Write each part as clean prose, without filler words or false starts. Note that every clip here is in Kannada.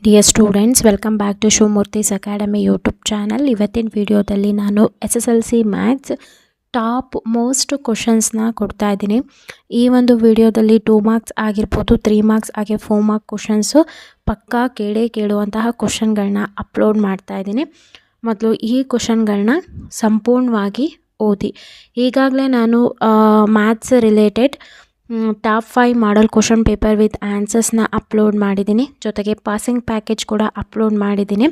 Dear students, welcome back to Shivamurthi's Academy YouTube channel. ಇವತ್ತಿನ ವಿಡಿಯೋದಲ್ಲಿ ನಾನು SSLC ಮ್ಯಾಥ್ಸ್ ಟಾಪ್ ಮೋಸ್ಟ್ ಕ್ವಶನ್ಸ್ನ ಕೊಡ್ತಾ ಇದ್ದೀನಿ. ಈ ಒಂದು ವಿಡಿಯೋದಲ್ಲಿ 2 ಮಾರ್ಕ್ಸ್ ಆಗಿರ್ಬೋದು, 3 ಮಾರ್ಕ್ಸ್ ಹಾಗೆ 4 ಮಾರ್ಕ್ ಕ್ವಶನ್ಸು ಪಕ್ಕಾ ಕೇಳುವಂತಹ ಕ್ವಶನ್ಗಳನ್ನ ಅಪ್ಲೋಡ್ ಮಾಡ್ತಾ ಇದ್ದೀನಿ. ಮೊದಲು ಈ ಕ್ವಶನ್ಗಳನ್ನ ಸಂಪೂರ್ಣವಾಗಿ ಓದಿ. ಈಗಾಗಲೇ ನಾನು maths related top 5 model question paper with ಆನ್ಸರ್ಸ್ನ ಅಪ್ಲೋಡ್ ಮಾಡಿದ್ದೀನಿ. ಜೊತೆಗೆ ಪಾಸಿಂಗ್ ಪ್ಯಾಕೇಜ್ ಕೂಡ ಅಪ್ಲೋಡ್ ಮಾಡಿದ್ದೀನಿ.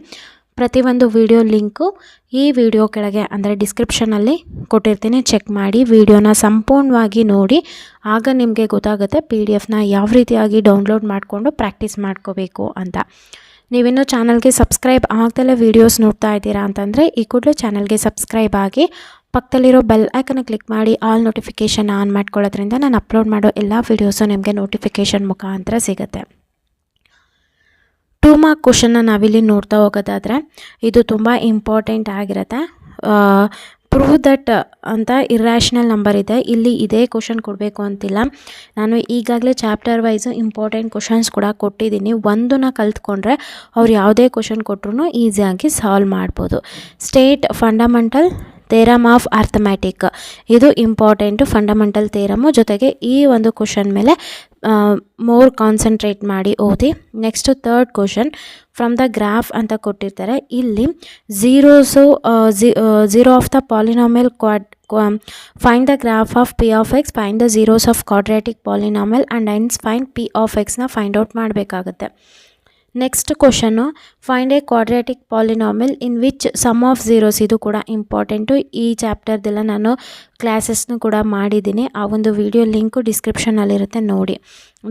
ಪ್ರತಿಯೊಂದು ವಿಡಿಯೋ ಲಿಂಕು ಈ ವಿಡಿಯೋ ಕೆಳಗೆ ಅಂದರೆ ಡಿಸ್ಕ್ರಿಪ್ಷನಲ್ಲಿ ಕೊಟ್ಟಿರ್ತೀನಿ. ಚೆಕ್ ಮಾಡಿ ವಿಡಿಯೋನ ಸಂಪೂರ್ಣವಾಗಿ ನೋಡಿ. ಆಗ ನಿಮಗೆ ಗೊತ್ತಾಗುತ್ತೆ PDF ಯಾವ ರೀತಿಯಾಗಿ ಡೌನ್ಲೋಡ್ ಮಾಡಿಕೊಂಡು ಪ್ರಾಕ್ಟೀಸ್ ಮಾಡ್ಕೋಬೇಕು ಅಂತ. ನೀವಿನ್ನೂ ಚಾನಲ್ಗೆ ಸಬ್ಸ್ಕ್ರೈಬ್ ಆಗ್ದಲೇ ವೀಡಿಯೋಸ್ ನೋಡ್ತಾ ಇದ್ದೀರಾ ಅಂತಂದರೆ ಈ ಕೂಡಲೇ ಚಾನಲ್ಗೆ ಸಬ್ಸ್ಕ್ರೈಬ್ ಆಗಿ ಪಕ್ಕದಲ್ಲಿರೋ ಬೆಲ್ ಐಕನ್ನ ಕ್ಲಿಕ್ ಮಾಡಿ ಆಲ್ ನೋಟಿಫಿಕೇಷನ್ ಆನ್ ಮಾಡ್ಕೊಳ್ಳೋದ್ರಿಂದ ನಾನು ಅಪ್ಲೋಡ್ ಮಾಡೋ ಎಲ್ಲ ವೀಡಿಯೋಸು ನಿಮಗೆ ನೋಟಿಫಿಕೇಷನ್ ಮುಖಾಂತರ ಸಿಗುತ್ತೆ. 2 ಮಾರ್ಕ್ ಕ್ವಶನ್ನ ನಾವಿಲ್ಲಿ ನೋಡ್ತಾ ಹೋಗೋದಾದರೆ ಇದು ತುಂಬ ಇಂಪಾರ್ಟೆಂಟ್ ಆಗಿರುತ್ತೆ. ಪ್ರೂವ್ ದಟ್ ಅಂತ ಇರ್ಯಾಷನಲ್ ನಂಬರ್ ಇದೆ. ಇಲ್ಲಿ ಇದೇ ಕ್ವಶನ್ ಕೊಡಬೇಕು ಅಂತಿಲ್ಲ. ನಾನು ಈಗಾಗಲೇ ಚಾಪ್ಟರ್ ವೈಸು ಇಂಪಾರ್ಟೆಂಟ್ ಕ್ವಶನ್ಸ್ ಕೂಡ ಕೊಟ್ಟಿದ್ದೀನಿ. ಒಂದನ್ನ ಕಲ್ತ್ಕೊಂಡ್ರೆ ಅವ್ರು ಯಾವುದೇ ಕ್ವಶನ್ ಕೊಟ್ಟರು ಈಸಿಯಾಗಿ ಸಾಲ್ವ್ ಮಾಡ್ಬೋದು. ಸ್ಟೇಟ್ ಫಂಡಮೆಂಟಲ್ ಥೇರಮ್ ಆಫ್ ಅರ್ಥಮ್ಯಾಟಿಕ್, ಇದು ಇಂಪಾರ್ಟೆಂಟು ಫಂಡಮೆಂಟಲ್ ಥೇರಮು. ಜೊತೆಗೆ ಈ ಒಂದು ಕ್ವಶನ್ ಮೇಲೆ ಮೋರ್ ಕಾನ್ಸಂಟ್ರೇಟ್ ಮಾಡಿ ಓದಿ. Next 3rd question from the graph ಅಂತ ಕೊಟ್ಟಿರ್ತಾರೆ. ಇಲ್ಲಿ zero of the polynomial find the graph of P of X, find the zeros of quadratic polynomial and hence find P of Xನ ಫೈಂಡ್ ಔಟ್ ಮಾಡಬೇಕಾಗುತ್ತೆ. ನೆಕ್ಸ್ಟ್ ಕ್ವಶನ್ನು find a quadratic polynomial in which sum of zeros, ಇದು ಕೂಡ ಇಂಪಾರ್ಟೆಂಟು. ಈ ಚಾಪ್ಟರ್ದೆಲ್ಲ ನಾನು ಕ್ಲಾಸಸ್ನು ಕೂಡ ಮಾಡಿದ್ದೀನಿ. ಆ ಒಂದು ವಿಡಿಯೋ ಲಿಂಕು ಡಿಸ್ಕ್ರಿಪ್ಷನಲ್ಲಿರುತ್ತೆ, ನೋಡಿ.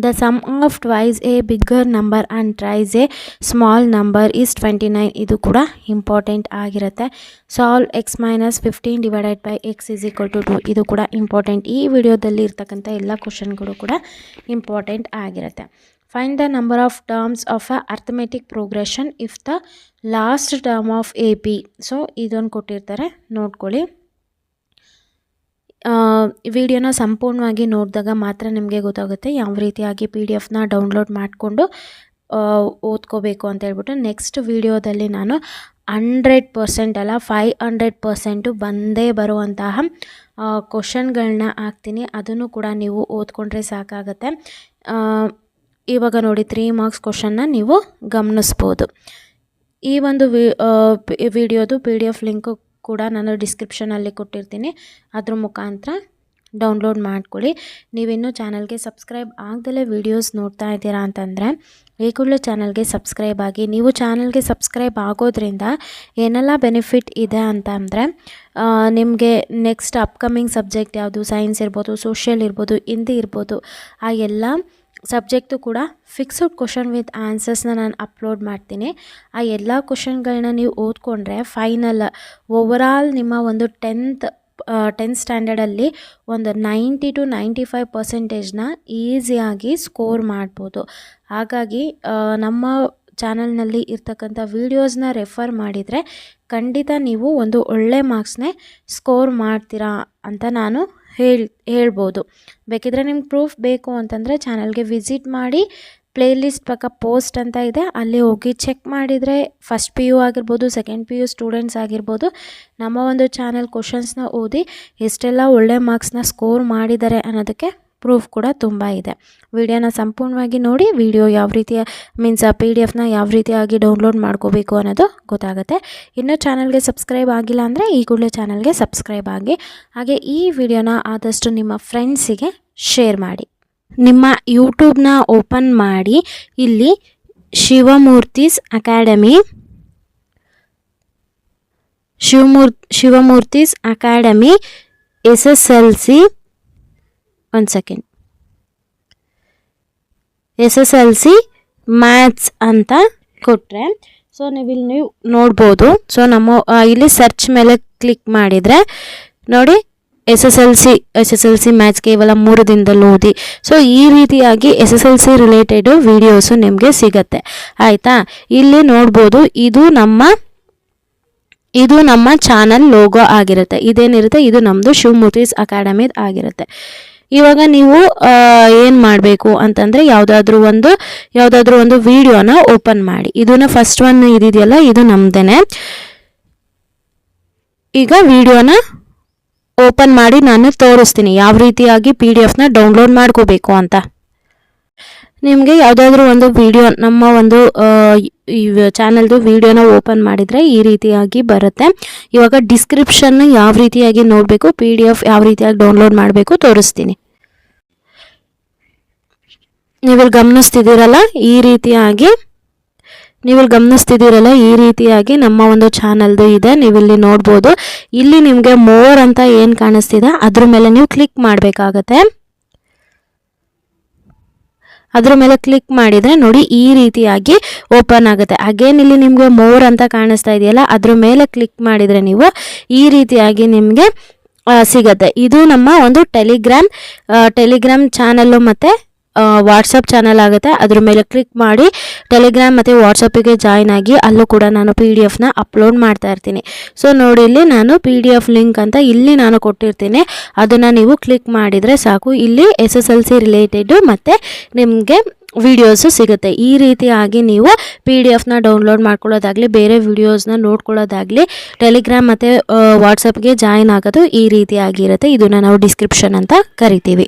The sum of twice a bigger number and thrice a small number is 29, ಇದು ಕೂಡ ಇಂಪಾರ್ಟೆಂಟ್ ಆಗಿರುತ್ತೆ. Solve x - 15 divided by x = 2, ಇದು ಕೂಡ ಇಂಪಾರ್ಟೆಂಟ್. ಈ ವಿಡಿಯೋದಲ್ಲಿ ಇರ್ತಕ್ಕಂಥ ಎಲ್ಲ ಕ್ವಶನ್ಗಳು ಕೂಡ ಇಂಪಾರ್ಟೆಂಟ್ ಆಗಿರುತ್ತೆ. Find the number of terms of a arithmetic progression if the last term of AP. So ಇದನ್ನು ಕೊಟ್ಟಿರ್ತಾರೆ, ನೋಡ್ಕೊಳ್ಳಿ. ವಿಡಿಯೋನ ಸಂಪೂರ್ಣವಾಗಿ ನೋಡಿದಾಗ ಮಾತ್ರ ನಿಮಗೆ ಗೊತ್ತಾಗುತ್ತೆ ಯಾವ ರೀತಿಯಾಗಿ PDF ಡೌನ್ಲೋಡ್ ಮಾಡಿಕೊಂಡು ಓದ್ಕೋಬೇಕು ಅಂತ ಹೇಳ್ಬಿಟ್ಟು. ನೆಕ್ಸ್ಟ್ ವಿಡಿಯೋದಲ್ಲಿ ನಾನು 100% ಅಲ್ಲ 500% ಬಂದೇ ಬರುವಂತಹ ಕ್ವಶನ್ಗಳನ್ನ ಹಾಕ್ತೀನಿ. ಅದನ್ನು ಕೂಡ ನೀವು ಓದ್ಕೊಂಡ್ರೆ ಸಾಕಾಗುತ್ತೆ. ಇವಾಗ ನೋಡಿ 3 ಮಾರ್ಕ್ಸ್ ಕ್ವಶನ್ನ ನೀವು ಗಮನಿಸ್ಬೋದು. ಈ ಒಂದು ವಿಡಿಯೋದು PDF ಲಿಂಕು ಕೂಡ ನಾನು ಡಿಸ್ಕ್ರಿಪ್ಷನಲ್ಲಿ ಕೊಟ್ಟಿರ್ತೀನಿ. ಅದ್ರ ಮುಖಾಂತರ ಡೌನ್ಲೋಡ್ ಮಾಡ್ಕೊಳ್ಳಿ. ನೀವಿನ್ನೂ ಚಾನಲ್ಗೆ ಸಬ್ಸ್ಕ್ರೈಬ್ ಆಗದಲ್ಲೇ ವೀಡಿಯೋಸ್ ನೋಡ್ತಾ ಇದ್ದೀರಾ ಅಂತಂದರೆ ಈ ಕೂಡಲೇ ಚಾನಲ್ಗೆ ಸಬ್ಸ್ಕ್ರೈಬ್ ಆಗಿ. ನೀವು ಚಾನಲ್ಗೆ ಸಬ್ಸ್ಕ್ರೈಬ್ ಆಗೋದ್ರಿಂದ ಏನೆಲ್ಲ ಬೆನಿಫಿಟ್ ಇದೆ ಅಂತ ಅಂದರೆ ನಿಮಗೆ ನೆಕ್ಸ್ಟ್ ಅಪ್ಕಮಿಂಗ್ ಸಬ್ಜೆಕ್ಟ್ ಯಾವುದು, ಸೈನ್ಸ್ ಇರ್ಬೋದು, ಸೋಷಿಯಲ್ ಇರ್ಬೋದು, ಹಿಂದಿ ಇರ್ಬೋದು, ಆ ಎಲ್ಲ ಸಬ್ಜೆಕ್ಟು ಕೂಡ ಫಿಕ್ಸ್ಡ್ ಕ್ವಶನ್ ವಿತ್ ಆನ್ಸರ್ಸ್ನ ನಾನು ಅಪ್ಲೋಡ್ ಮಾಡ್ತೀನಿ. ಆ ಎಲ್ಲ ಕ್ವಶನ್ಗಳನ್ನ ನೀವು ಓದ್ಕೊಂಡ್ರೆ ಫೈನಲ್ ಓವರಾಲ್ ನಿಮ್ಮ ಒಂದು 10th ಸ್ಟ್ಯಾಂಡರ್ಡಲ್ಲಿ ಒಂದು 90 to 95% ಈಸಿಯಾಗಿ ಸ್ಕೋರ್ ಮಾಡ್ಬೋದು. ಹಾಗಾಗಿ ನಮ್ಮ ಚಾನಲ್ನಲ್ಲಿ ಇರ್ತಕ್ಕಂಥ ವೀಡಿಯೋಸ್ನ ರೆಫರ್ ಮಾಡಿದರೆ ಖಂಡಿತ ನೀವು ಒಂದು ಒಳ್ಳೆ ಮಾರ್ಕ್ಸ್ನೇ ಸ್ಕೋರ್ ಮಾಡ್ತೀರಾ ಅಂತ ನಾನು ಹೇಳ್ಬೋದು. ಬೇಕಿದ್ರೆ ನಿಮ್ಗೆ ಪ್ರೂಫ್ ಬೇಕು ಅಂತಂದರೆ ಚಾನಲ್ಗೆ ವಿಸಿಟ್ ಮಾಡಿ. ಪ್ಲೇಲಿಸ್ಟ್ ಪಕ್ಕ ಪೋಸ್ಟ್ ಅಂತ ಇದೆ, ಅಲ್ಲಿ ಹೋಗಿ ಚೆಕ್ ಮಾಡಿದರೆ ಫಸ್ಟ್ PU ಆಗಿರ್ಬೋದು, ಸೆಕೆಂಡ್ PU ಸ್ಟೂಡೆಂಟ್ಸ್ ಆಗಿರ್ಬೋದು ನಮ್ಮ ಒಂದು ಚಾನಲ್ ಕ್ವಶನ್ಸ್ನ ಓದಿ ಎಷ್ಟೆಲ್ಲ ಒಳ್ಳೆ ಮಾರ್ಕ್ಸ್ನ ಸ್ಕೋರ್ ಮಾಡಿದ್ದಾರೆ ಅನ್ನೋದಕ್ಕೆ ಪ್ರೂಫ್ ಕೂಡ ತುಂಬ ಇದೆ. ವಿಡಿಯೋನ ಸಂಪೂರ್ಣವಾಗಿ ನೋಡಿ. ವಿಡಿಯೋ ಯಾವ ರೀತಿಯ PDF ಯಾವ ರೀತಿಯಾಗಿ ಡೌನ್ಲೋಡ್ ಮಾಡ್ಕೋಬೇಕು ಅನ್ನೋದು ಗೊತ್ತಾಗುತ್ತೆ. ಇನ್ನೂ ಚಾನಲ್ಗೆ ಸಬ್ಸ್ಕ್ರೈಬ್ ಆಗಿಲ್ಲ ಅಂದರೆ ಈ ಕೂಡಲೇ ಚಾನಲ್ಗೆ ಸಬ್ಸ್ಕ್ರೈಬ್ ಆಗಿ. ಹಾಗೆ ಈ ವಿಡಿಯೋನ ಆದಷ್ಟು ನಿಮ್ಮ ಫ್ರೆಂಡ್ಸಿಗೆ ಶೇರ್ ಮಾಡಿ. ನಿಮ್ಮ ಯೂಟ್ಯೂಬ್ನ ಓಪನ್ ಮಾಡಿ, ಇಲ್ಲಿ ಶಿವಮೂರ್ತಿಸ್ ಅಕಾಡೆಮಿ SSLC ಮ್ಯಾಥ್ಸ್ ಅಂತ ಕೊಟ್ಟರೆ ಸೊ ನೀವು ನೋಡ್ಬೋದು. ಸೊ ನಮ್ಮ ಇಲ್ಲಿ ಸರ್ಚ್ ಮೇಲೆ ಕ್ಲಿಕ್ ಮಾಡಿದರೆ ನೋಡಿ SSLC ಮ್ಯಾಥ್ಸ್ ಕೇವಲ 3 ದಿನದಲ್ಲಿ ಓದಿ. ಸೊ ಈ ರೀತಿಯಾಗಿ SSLC ರಿಲೇಟೆಡು ವಿಡಿಯೋಸು ನಿಮಗೆ ಸಿಗತ್ತೆ, ಆಯಿತಾ. ಇಲ್ಲಿ ನೋಡ್ಬೋದು, ಇದು ನಮ್ಮ ಚಾನಲ್ ಲೋಗೋ ಆಗಿರುತ್ತೆ. ಇದೇನಿರುತ್ತೆ, ಇದು ನಮ್ಮದು ಶಿವಮೂರ್ತಿಸ್ ಅಕಾಡೆಮಿ ಆಗಿರುತ್ತೆ. ಇವಾಗ ನೀವು ಏನು ಮಾಡಬೇಕು ಅಂತಂದರೆ ಯಾವುದಾದ್ರೂ ಒಂದು ವಿಡಿಯೋನ ಓಪನ್ ಮಾಡಿ. ಇದನ್ನು ಫಸ್ಟ್ ಒನ್ ಇದೆಯಲ್ಲ, ಇದು ನಮ್ಮದೇ. ಈಗ ವಿಡಿಯೋನ ಓಪನ್ ಮಾಡಿ ನಾನು ತೋರಿಸ್ತೀನಿ ಯಾವ ರೀತಿಯಾಗಿ PDF ನ ಡೌನ್ಲೋಡ್ ಮಾಡ್ಕೋಬೇಕು ಅಂತ. ನಿಮಗೆ ಯಾವುದಾದ್ರೂ ಒಂದು ವಿಡಿಯೋ, ನಮ್ಮ ಒಂದು ಈ ಚಾನಲ್ದು ವಿಡಿಯೋನ ಓಪನ್ ಮಾಡಿದರೆ ಈ ರೀತಿಯಾಗಿ ಬರುತ್ತೆ. ಇವಾಗ ಡಿಸ್ಕ್ರಿಪ್ಷನ್ ಯಾವ ರೀತಿಯಾಗಿ ನೋಡಬೇಕು, PDF ಯಾವ ರೀತಿಯಾಗಿ ಡೌನ್ಲೋಡ್ ಮಾಡಬೇಕು ತೋರಿಸ್ತೀನಿ. ನೀವಿಲ್ಲಿ ಗಮನಿಸ್ತಿದ್ದೀರಲ್ಲ ಈ ರೀತಿಯಾಗಿ ನಮ್ಮ ಒಂದು ಚಾನಲ್ದು ಇದೆ. ನೀವಿಲ್ಲಿ ನೋಡ್ಬೋದು. ಇಲ್ಲಿ ನಿಮಗೆ ಮೋರ್ ಅಂತ ಏನು ಕಾಣಿಸ್ತಿದೆ ಅದ್ರ ಮೇಲೆ ನೀವು ಕ್ಲಿಕ್ ಮಾಡಬೇಕಾಗತ್ತೆ. ಅದ್ರ ಮೇಲೆ ಕ್ಲಿಕ್ ಮಾಡಿದರೆ ನೋಡಿ ಈ ರೀತಿಯಾಗಿ ಓಪನ್ ಆಗುತ್ತೆ. ಅಗೇನ್ ಇಲ್ಲಿ ನಿಮಗೆ ಮೋರ್ ಅಂತ ಕಾಣಿಸ್ತಾ ಇದೆಯಲ್ಲ, ಅದ್ರ ಮೇಲೆ ಕ್ಲಿಕ್ ಮಾಡಿದರೆ ನೀವು ಈ ರೀತಿಯಾಗಿ ನಿಮಗೆ ಸಿಗತ್ತೆ. ಇದು ನಮ್ಮ ಒಂದು ಟೆಲಿಗ್ರಾಮ್ ಚಾನಲ್ಲು ಮತ್ತು ವಾಟ್ಸಪ್ ಚಾನಲ್ ಆಗುತ್ತೆ. ಅದ್ರ ಮೇಲೆ ಕ್ಲಿಕ್ ಮಾಡಿ ಟೆಲಿಗ್ರಾಮ್ ಮತ್ತು ವಾಟ್ಸಪ್ಪಿಗೆ ಜಾಯ್ನ್ ಆಗಿ ಅಲ್ಲೂ ಕೂಡ ನಾನು PDF ಅಪ್ಲೋಡ್ ಮಾಡ್ತಾ ಇರ್ತೀನಿ. ಸೊ ನೋಡಿ, ಇಲ್ಲಿ ನಾನು PDF ಲಿಂಕ್ ಅಂತ ಇಲ್ಲಿ ನಾನು ಕೊಟ್ಟಿರ್ತೀನಿ, ಅದನ್ನು ನೀವು ಕ್ಲಿಕ್ ಮಾಡಿದರೆ ಸಾಕು. ಇಲ್ಲಿ SSLC ರಿಲೇಟೆಡ್ ಮತ್ತು ನಿಮಗೆ ವಿಡಿಯೋಸು ಸಿಗುತ್ತೆ. ಈ ರೀತಿಯಾಗಿ ನೀವು PDF ಡೌನ್ಲೋಡ್ ಮಾಡ್ಕೊಳ್ಳೋದಾಗಲಿ, ಬೇರೆ ವಿಡಿಯೋಸ್ನ ನೋಡ್ಕೊಳ್ಳೋದಾಗಲಿ, ಟೆಲಿಗ್ರಾಮ್ ಮತ್ತು ವಾಟ್ಸಪ್ಗೆ ಜಾಯ್ನ್ ಆಗೋದು ಈ ರೀತಿಯಾಗಿರುತ್ತೆ. ಇದನ್ನು ನಾವು ಡಿಸ್ಕ್ರಿಪ್ಷನ್ ಅಂತ ಕರಿತೀವಿ.